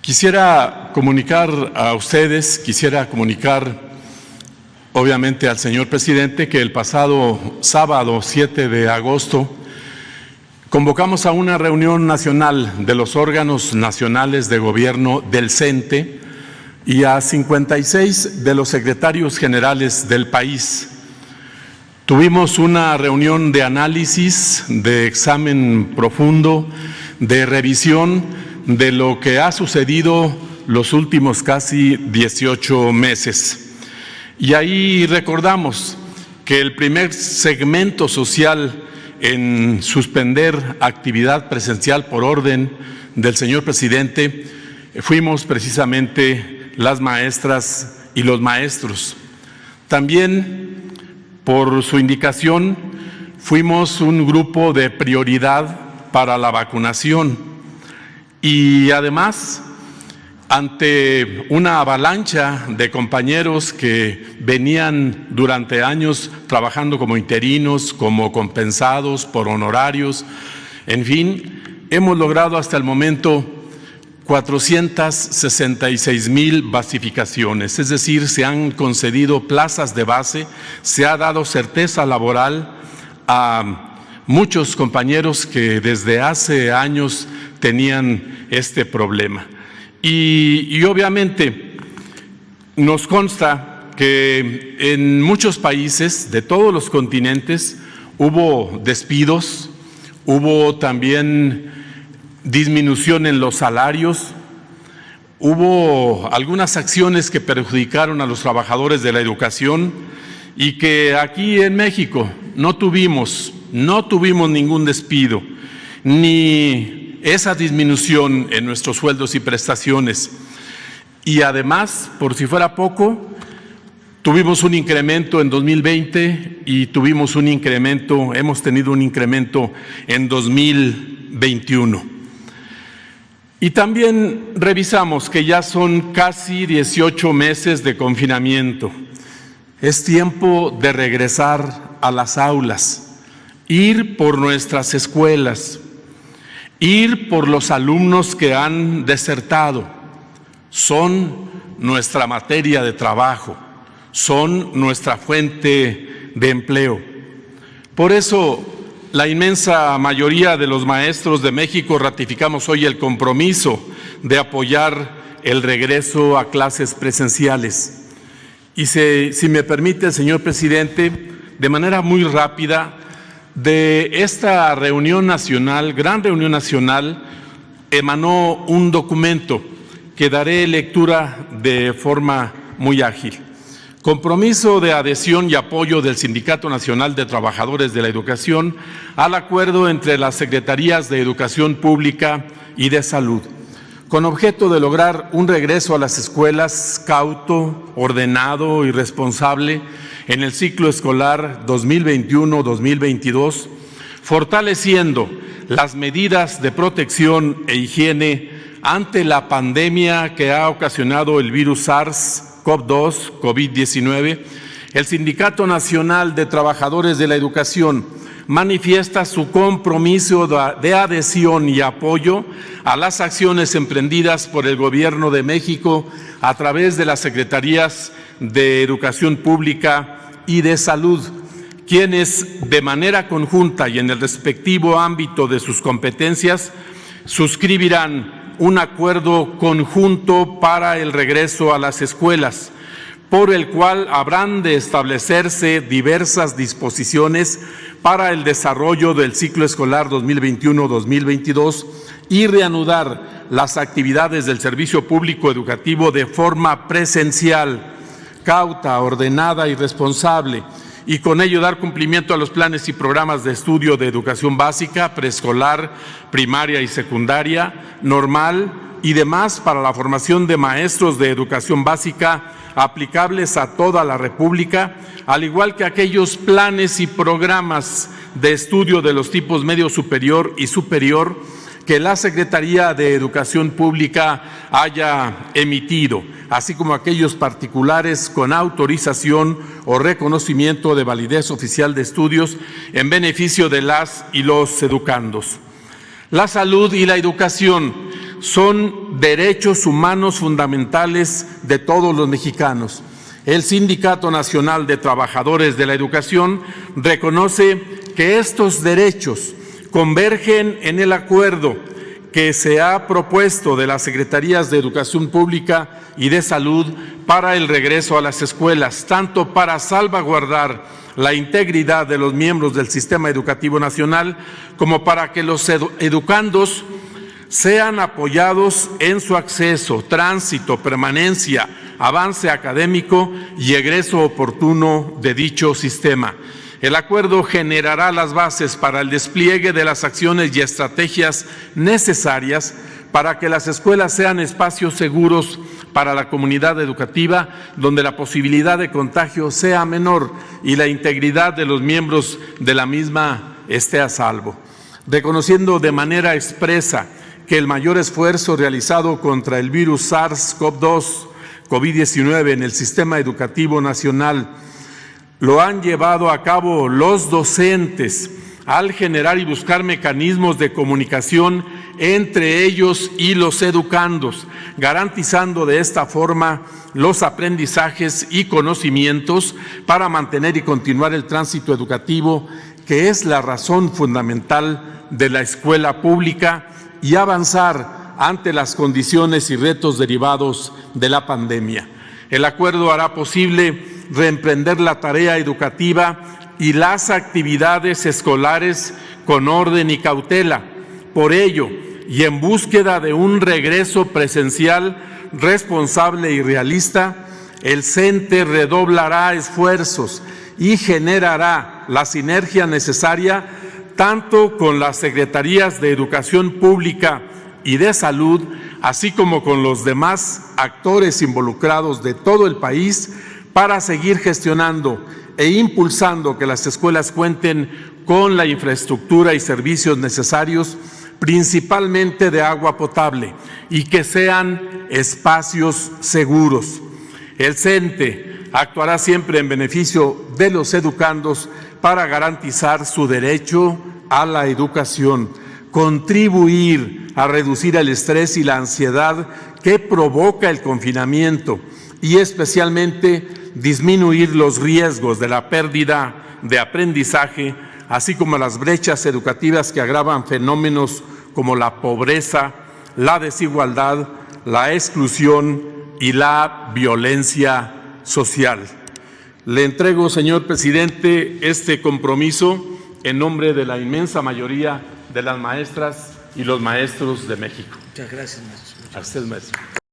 Quisiera comunicar a ustedes, obviamente al señor presidente, que el pasado sábado 7 de agosto convocamos a una reunión nacional de los órganos nacionales de gobierno del CENTE y a 56 de los secretarios generales del país. Tuvimos una reunión de análisis, de examen profundo, de revisión de lo que ha sucedido los últimos casi 18 meses. Y ahí recordamos que el primer segmento social en suspender actividad presencial por orden del señor presidente fuimos precisamente las maestras y los maestros. También, por su indicación, fuimos un grupo de prioridad para la vacunación. Y además, ante una avalancha de compañeros que venían durante años trabajando como interinos, como compensados por honorarios, en fin, hemos logrado hasta el momento 466,000 basificaciones, es decir, se han concedido plazas de base, se ha dado certeza laboral a muchos compañeros que desde hace años tenían este problema. Y obviamente nos consta que en muchos países de todos los continentes hubo despidos, hubo también disminución en los salarios, hubo algunas acciones que perjudicaron a los trabajadores de la educación y que aquí en México no tuvimos ningún despido, ni esa disminución en nuestros sueldos y prestaciones. Y además, por si fuera poco, tuvimos un incremento en 2020 y hemos tenido un incremento en 2021. Y también revisamos que ya son casi 18 meses de confinamiento. Es tiempo de regresar a las aulas, ir por nuestras escuelas, ir por los alumnos que han desertado. Son nuestra materia de trabajo, son nuestra fuente de empleo. Por eso, la inmensa mayoría de los maestros de México ratificamos hoy el compromiso de apoyar el regreso a clases presenciales. Y si me permite, señor presidente, de manera muy rápida, de esta reunión nacional, gran reunión nacional, emanó un documento que daré lectura de forma muy ágil. Compromiso de adhesión y apoyo del Sindicato Nacional de Trabajadores de la Educación al acuerdo entre las Secretarías de Educación Pública y de Salud, con objeto de lograr un regreso a las escuelas cauto, ordenado y responsable en el ciclo escolar 2021-2022, fortaleciendo las medidas de protección e higiene ante la pandemia que ha ocasionado el virus SARS-CoV-2, COVID-19. El Sindicato Nacional de Trabajadores de la Educación manifiesta su compromiso de adhesión y apoyo a las acciones emprendidas por el Gobierno de México a través de las Secretarías de Educación Pública y de Salud, quienes de manera conjunta y en el respectivo ámbito de sus competencias suscribirán un acuerdo conjunto para el regreso a las escuelas, por el cual habrán de establecerse diversas disposiciones para el desarrollo del ciclo escolar 2021-2022 y reanudar las actividades del servicio público educativo de forma presencial, cauta, ordenada y responsable, y con ello dar cumplimiento a los planes y programas de estudio de educación básica, preescolar, primaria y secundaria, normal y demás para la formación de maestros de educación básica aplicables a toda la República, al igual que aquellos planes y programas de estudio de los tipos medio superior y superior que la Secretaría de Educación Pública haya emitido, así como aquellos particulares con autorización o reconocimiento de validez oficial de estudios en beneficio de las y los educandos. La salud y la educación son derechos humanos fundamentales de todos los mexicanos. El Sindicato Nacional de Trabajadores de la Educación reconoce que estos derechos convergen en el acuerdo que se ha propuesto de las Secretarías de Educación Pública y de Salud para el regreso a las escuelas, tanto para salvaguardar la integridad de los miembros del Sistema Educativo Nacional como para que los educandos sean apoyados en su acceso, tránsito, permanencia, avance académico y egreso oportuno de dicho sistema. El acuerdo generará las bases para el despliegue de las acciones y estrategias necesarias para que las escuelas sean espacios seguros para la comunidad educativa, donde la posibilidad de contagio sea menor y la integridad de los miembros de la misma esté a salvo. Reconociendo de manera expresa que el mayor esfuerzo realizado contra el virus SARS-CoV-2, COVID-19 en el sistema educativo nacional lo han llevado a cabo los docentes al generar y buscar mecanismos de comunicación entre ellos y los educandos, garantizando de esta forma los aprendizajes y conocimientos para mantener y continuar el tránsito educativo, que es la razón fundamental de la escuela pública, y avanzar ante las condiciones y retos derivados de la pandemia. El acuerdo hará posible reemprender la tarea educativa y las actividades escolares con orden y cautela. Por ello, y en búsqueda de un regreso presencial responsable y realista, el CENTE redoblará esfuerzos y generará la sinergia necesaria tanto con las Secretarías de Educación Pública y de Salud, así como con los demás actores involucrados de todo el país, para seguir gestionando e impulsando que las escuelas cuenten con la infraestructura y servicios necesarios, principalmente de agua potable, y que sean espacios seguros. El CENTE actuará siempre en beneficio de los educandos para garantizar su derecho a la educación, contribuir a reducir el estrés y la ansiedad que provoca el confinamiento y especialmente disminuir los riesgos de la pérdida de aprendizaje, así como las brechas educativas que agravan fenómenos como la pobreza, la desigualdad, la exclusión y la violencia social. Le entrego, señor presidente, este compromiso en nombre de la inmensa mayoría de las maestras y los maestros de México. Muchas gracias, maestro. A usted, maestro.